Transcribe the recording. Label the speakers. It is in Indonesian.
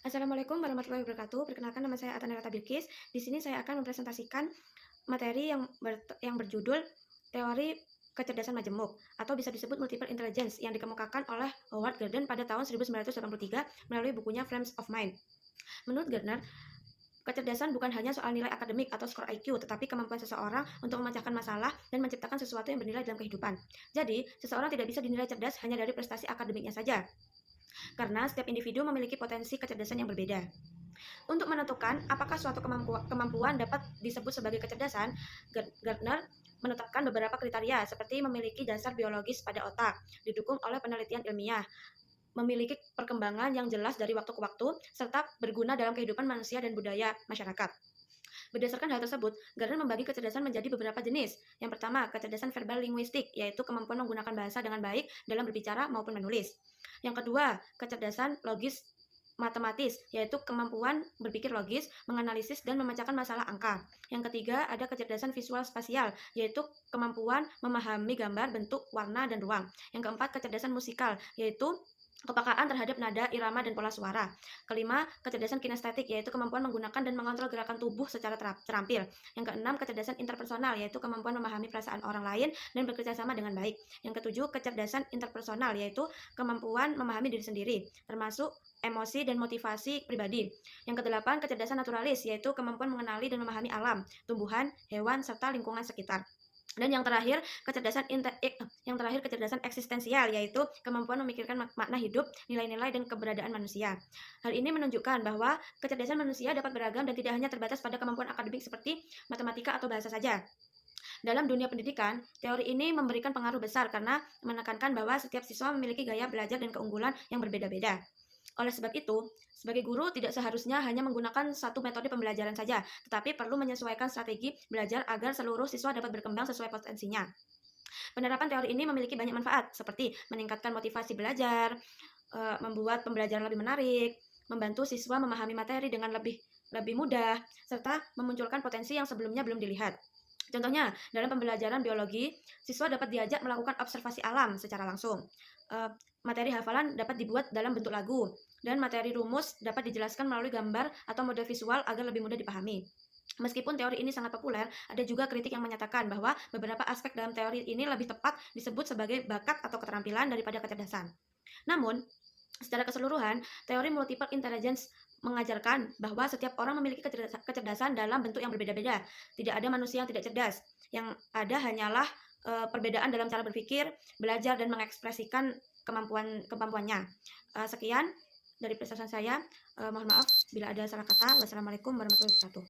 Speaker 1: Assalamualaikum warahmatullahi wabarakatuh. Perkenalkan nama saya Atanirata Bilqis. Di sini saya akan mempresentasikan materi yang berjudul teori kecerdasan majemuk atau bisa disebut multiple intelligence yang dikemukakan oleh Howard Gardner pada tahun 1983 melalui bukunya Frames of Mind. Menurut Gardner, kecerdasan bukan hanya soal nilai akademik atau skor IQ, tetapi kemampuan seseorang untuk memecahkan masalah dan menciptakan sesuatu yang bernilai dalam kehidupan. Jadi, seseorang tidak bisa dinilai cerdas hanya dari prestasi akademiknya saja, karena setiap individu memiliki potensi kecerdasan yang berbeda. Untuk menentukan apakah suatu kemampuan dapat disebut sebagai kecerdasan, Gardner menetapkan beberapa kriteria seperti memiliki dasar biologis pada otak, didukung oleh penelitian ilmiah, memiliki perkembangan yang jelas dari waktu ke waktu, serta berguna dalam kehidupan manusia dan budaya masyarakat. Berdasarkan hal tersebut, Gardner membagi kecerdasan menjadi beberapa jenis. Yang pertama, kecerdasan verbal linguistik, yaitu kemampuan menggunakan bahasa dengan baik dalam berbicara maupun menulis. Yang kedua, kecerdasan logis matematis, yaitu kemampuan berpikir logis, menganalisis, dan memecahkan masalah angka. Yang ketiga, ada kecerdasan visual spasial, yaitu kemampuan memahami gambar, bentuk, warna, dan ruang. Yang keempat, kecerdasan musikal, yaitu kepekaan terhadap nada, irama, dan pola suara. Kelima, kecerdasan kinestetik, yaitu kemampuan menggunakan dan mengontrol gerakan tubuh secara terampil. Yang keenam, kecerdasan interpersonal, yaitu kemampuan memahami perasaan orang lain dan bekerja sama dengan baik. Yang ketujuh, kecerdasan interpersonal, yaitu kemampuan memahami diri sendiri, termasuk emosi dan motivasi pribadi. Yang kedelapan, kecerdasan naturalis, yaitu kemampuan mengenali dan memahami alam, tumbuhan, hewan, serta lingkungan sekitar. Dan yang terakhir, kecerdasan eksistensial, yaitu kemampuan memikirkan makna hidup, nilai-nilai, dan keberadaan manusia. Hal ini menunjukkan bahwa kecerdasan manusia dapat beragam dan tidak hanya terbatas pada kemampuan akademik seperti matematika atau bahasa saja. Dalam dunia pendidikan, teori ini memberikan pengaruh besar karena menekankan bahwa setiap siswa memiliki gaya belajar dan keunggulan yang berbeda-beda. Oleh sebab itu, sebagai guru tidak seharusnya hanya menggunakan satu metode pembelajaran saja, tetapi perlu menyesuaikan strategi belajar agar seluruh siswa dapat berkembang sesuai potensinya. Penerapan teori ini memiliki banyak manfaat, seperti meningkatkan motivasi belajar, membuat pembelajaran lebih menarik, membantu siswa memahami materi dengan lebih mudah, serta memunculkan potensi yang sebelumnya belum dilihat. Contohnya, dalam pembelajaran biologi, siswa dapat diajak melakukan observasi alam secara langsung. Materi hafalan dapat dibuat dalam bentuk lagu, dan materi rumus dapat dijelaskan melalui gambar atau model visual agar lebih mudah dipahami. Meskipun teori ini sangat populer, ada juga kritik yang menyatakan bahwa beberapa aspek dalam teori ini lebih tepat disebut sebagai bakat atau keterampilan daripada kecerdasan. Namun, secara keseluruhan, teori multiple intelligence mengajarkan bahwa setiap orang memiliki kecerdasan dalam bentuk yang berbeda-beda. Tidak ada manusia yang tidak cerdas. Yang ada hanyalah perbedaan dalam cara berpikir, belajar, dan mengekspresikan kemampuannya. Sekian dari presentasi saya. Mohon maaf bila ada salah kata. Wassalamualaikum warahmatullahi wabarakatuh.